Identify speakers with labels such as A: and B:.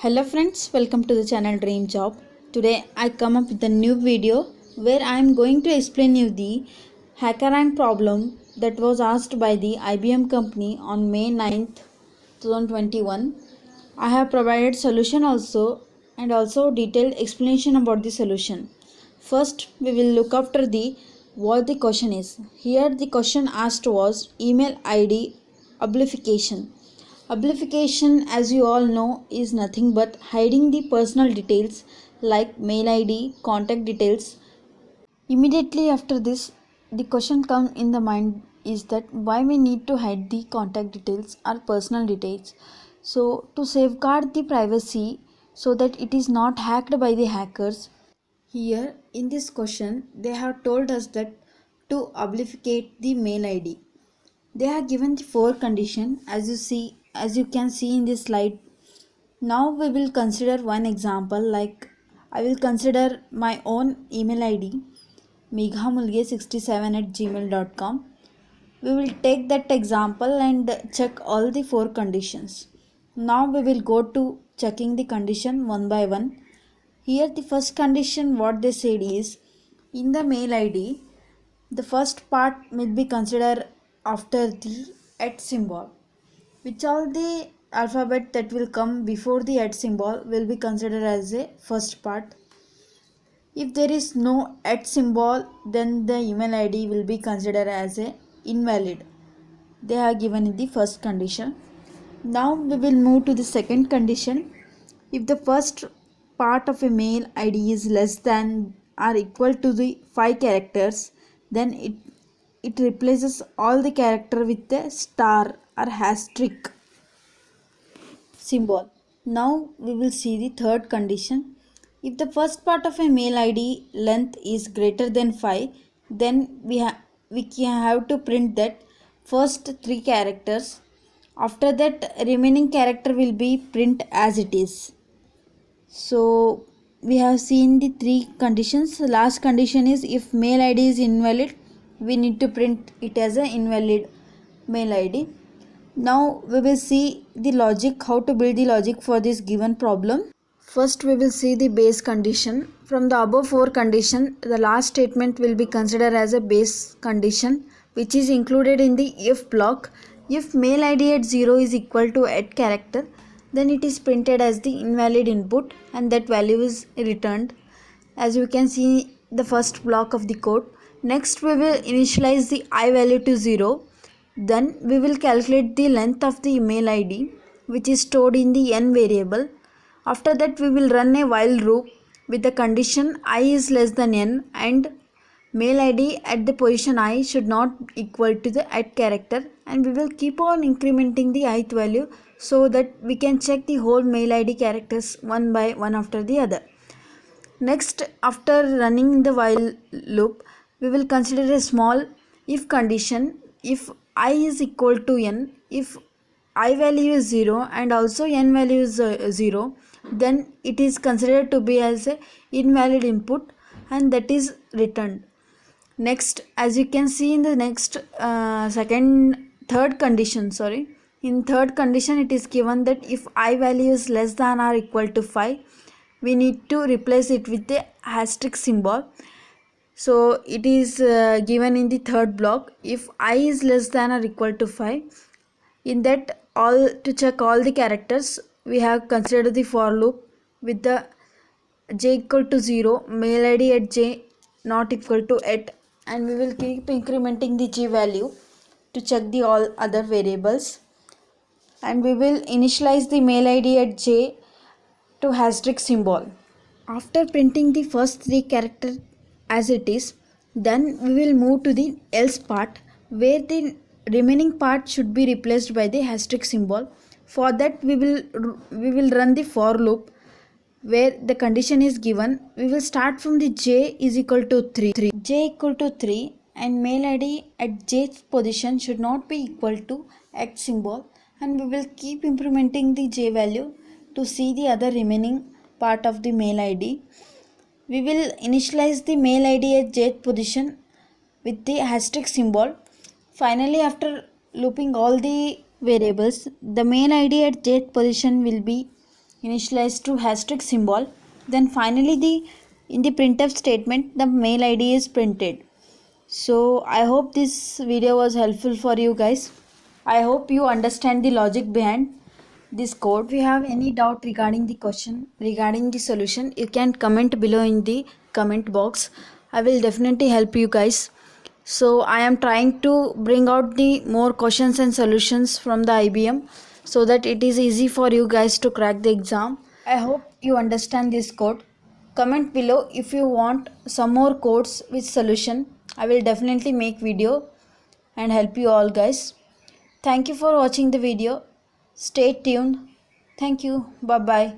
A: Hello friends, welcome to the channel Dream Job. Today I come up with a new video where I am going to explain you the HackerRank problem that was asked by the IBM company on May 9th, 2021. I have provided solution also and also detailed explanation about the solution. First we will look after the what the question is. Here the question asked was email ID amplification. Amplification, as you all know, is nothing but hiding the personal details like mail ID, contact details. Immediately after this, the question comes in the mind is that why we need to hide the contact details or personal details. So, to safeguard the privacy so that it is not hacked by the hackers, here in this question, they have told us that to obfuscate the mail ID. They are given the four conditions as you can see in this slide. Now we will consider one example, like I will consider my own email ID meghamulge67@gmail.com. We will take that example and check all the four conditions. Now we will go to checking the condition one by one. Here the first condition what they said is in the mail ID the first part will be considered after the at symbol, which all the alphabet that will come before the at symbol will be considered as a first part. If there is no at symbol, then the email ID will be considered as a invalid. They are given in the first condition. Now we will move to the second condition. If the first part of a mail ID is less than or equal to the 5 characters, then it replaces all the character with a star or asterisk symbol. Now we will see the third condition. If the first part of a mail ID length is greater than 5, then we can have to print that first 3 characters. After that remaining character will be print as it is. So we have seen the three conditions. The last condition is if mail ID is invalid, we need to print it as an invalid mail ID. Now we will see the logic, how to build the logic for this given problem. First we will see the base condition. From the above four condition, the last statement will be considered as a base condition which is included in the if block. If mail ID at 0 is equal to at character, then it is printed as the invalid input and that value is returned, as you can see the first block of the code. Next we will initialize the I value to 0. Then we will calculate the length of the mail ID which is stored in the n variable. After that we will run a while loop with the condition I is less than n and mail ID at the position I should not equal to the at character, and we will keep on incrementing the ith value so that we can check the whole mail ID characters one by one after the other. Next, after running the while loop, we will consider a small if condition. If I is equal to n, if I value is 0 and also n value is 0, then it is considered to be as a invalid input and that is returned. Next, as you can see in the next third condition, in third condition it is given that if I value is less than or equal to 5, we need to replace it with the asterisk symbol. So it is given in the third block. If I is less than or equal to 5, in that all to check all the characters, we have considered the for loop with the j equal to 0, mail ID at j not equal to at, and we will keep incrementing the j value to check the all other variables, and we will initialize the mail ID at j to asterisk symbol. After printing the first 3 characters as it is, then we will move to the else part where the remaining part should be replaced by the asterisk symbol. For that we will run the for loop where the condition is given. We will start from the j is equal to 3. J equal to 3 and mail ID at j's position should not be equal to at symbol, and we will keep implementing the j value to see the other remaining part of the mail ID. We will initialize the mail ID at jth position with the asterisk symbol. Finally, after looping all the variables, the mail ID at jth position will be initialized to asterisk symbol. Then finally in the printf statement the mail id is printed. So I hope this video was helpful for you guys. I hope you understand the logic behind this code. If you have any doubt regarding the question, regarding the solution, you can comment below in the comment box. I will definitely help you guys. So I am trying to bring out the more questions and solutions from the IBM so that it is easy for you guys to crack the exam. I hope you understand this code. Comment below if you want some more codes with solution. I will definitely make video and help you all guys. Thank you for watching the video. Stay tuned. Thank you. Bye bye.